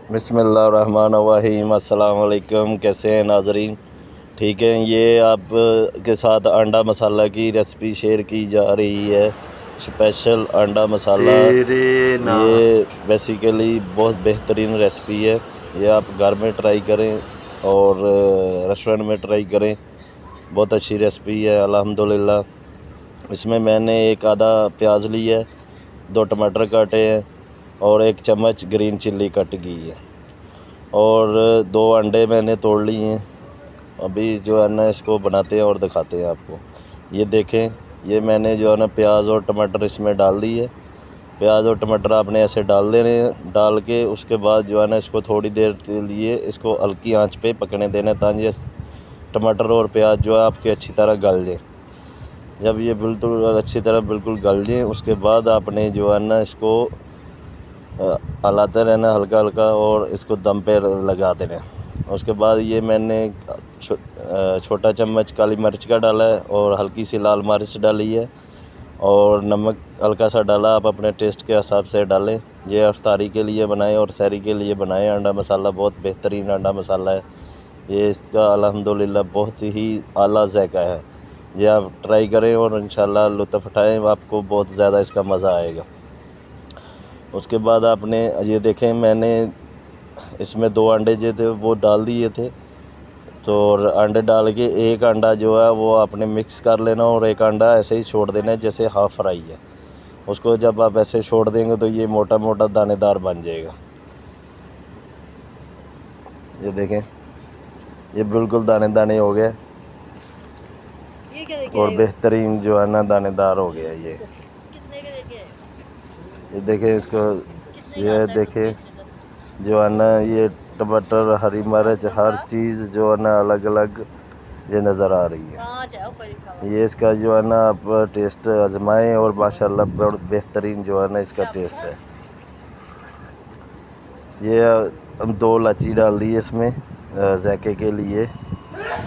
बिस्मिल्लाहिर्रहमानिर्रहीम। अस्सलाम वालेकुम। कैसे हैं नाज़रीन? ठीक है। ये आप के साथ अंडा मसाला की रेसिपी शेयर की जा रही है। स्पेशल अंडा मसाला। ये बेसिकली बहुत बेहतरीन रेसिपी है। ये आप घर में ट्राई करें और रेस्टोरेंट में ट्राई करें। बहुत अच्छी रेसिपी है अल्हम्दुलिल्लाह। इसमें मैंने एक आधा प्याज ली है, 2 टमाटर काटे हैं और 1 चम्मच ग्रीन चिल्ली कट की है और 2 अंडे मैंने तोड़ लिए हैं। अभी जो है ना इसको बनाते हैं और दिखाते हैं आपको। ये देखें, ये मैंने जो है ना प्याज और टमाटर इसमें डाल दी है। प्याज और टमाटर आपने ऐसे डाल देने हैं। डाल के उसके बाद जो है ना इसको थोड़ी देर के लिए इसको हल्की आंच पे पकने देना है ताकि टमाटर और प्याज जो है आपके अच्छी तरह गल जाए। जब ये बिल्कुल अच्छी तरह बिल्कुल गल जाए उसके बाद आपने जो है ना इसको हलाते रहना हल्का हल्का और इसको दम पे लगा देना। उसके बाद ये मैंने छोटा चम्मच काली मिर्च का डाला है और हल्की सी लाल मिर्च डाली है और नमक हल्का सा डाला। आप अपने टेस्ट के हिसाब से डालें। ये अफ्तारी के लिए बनाएं और सहरी के लिए बनाएं। अंडा मसाला बहुत बेहतरीन अंडा मसाला है। ये इसका अल्हम्दुलिल्लाह बहुत ही आला ज़ायका है। ये आप ट्राई करें और इंशाल्लाह लुत्फ़ उठाएँ। आपको बहुत ज़्यादा इसका मज़ा आएगा। उसके बाद आपने ये देखें, मैंने इसमें 2 अंडे जो थे वो डाल दिए थे। तो अंडे डाल के एक अंडा जो है वो आपने मिक्स कर लेना और एक अंडा ऐसे ही छोड़ देना है जैसे हाफ़ फ्राई है। उसको जब आप ऐसे छोड़ देंगे तो ये मोटा मोटा दानेदार बन जाएगा। ये देखें, ये बिल्कुल दाने दाने हो गया और बेहतरीन जो है ना दानेदार हो गया। ये देखें इसको, ये देखें जो है ना ये टमाटर हरी मिर्च हर चीज़ जो है ना अलग अलग ये नज़र आ रही है। ये इसका जो है ना आप टेस्ट आजमाएं और माशाल्लाह बहुत बेहतरीन जो है ना इसका टेस्ट है। ये हम 2 इलायची डाल दी इसमें ज़ायके के लिए।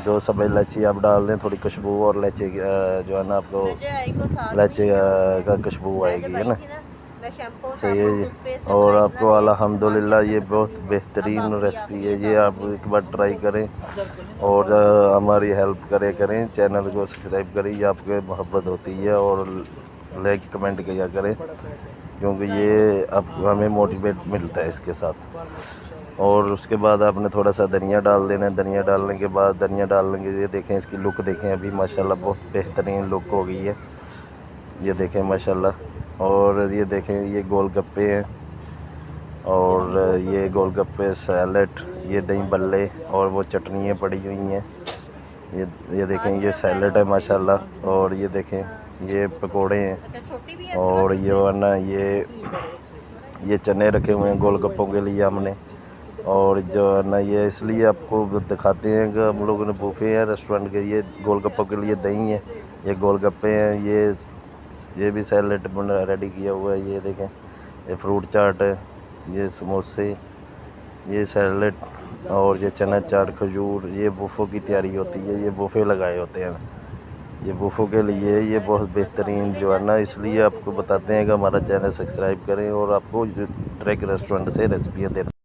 2 सफ़ेद इलायची आप डाल दें, थोड़ी खुशबू और इलायची जो है ना आपको इलायची का खुशबू आएगी, है ना। सही है जी। और आपको अल्हम्दुलिल्लाह ये बहुत बेहतरीन रेसिपी है। ये आप एक बार ट्राई करें और हमारी हेल्प करें। चैनल को सब्सक्राइब करें। ये आपके मोहब्बत होती है और लाइक कमेंट किया करें क्योंकि ये आपको हमें मोटिवेट मिलता है इसके साथ। और उसके बाद आपने थोड़ा सा धनिया डाल देना है। धनिया डालने के बाद धनिया डालने के ये देखें इसकी लुक देखें। अभी माशाल्लाह बहुत बेहतरीन लुक हो गई है। ये देखें माशाल्लाह। और ये देखें ये गोलगप्पे हैं और ये गोलगप्पे सैलेड, ये दही बल्ले और वो चटनियाँ पड़ी हुई हैं। ये देखें ये सैलेड है माशाल्लाह। और ये देखें ये पकोड़े हैं और ये वरना ये चने रखे हुए हैं गोलगप्पों के लिए हमने। और जो है ना ये इसलिए आपको दिखाते हैं कि हम लोगों ने बुफे हैं रेस्टोरेंट के। ये गोलगप्पों के लिए दही है, ये गोलगप्पे हैं, ये भी सैलेड रेडी किया हुआ है। ये देखें ये फ्रूट चाट है, ये समोसे, ये सैलेड और ये चना चाट, खजूर। ये बुफों की तैयारी होती है। ये बुफे लगाए होते हैं ये बुफों के लिए। ये बहुत बेहतरीन जो है ना, इसलिए आपको बताते हैं कि हमारा चैनल सब्सक्राइब करें और आपको ट्रैक रेस्टोरेंट से रेसिपियाँ देते हैं।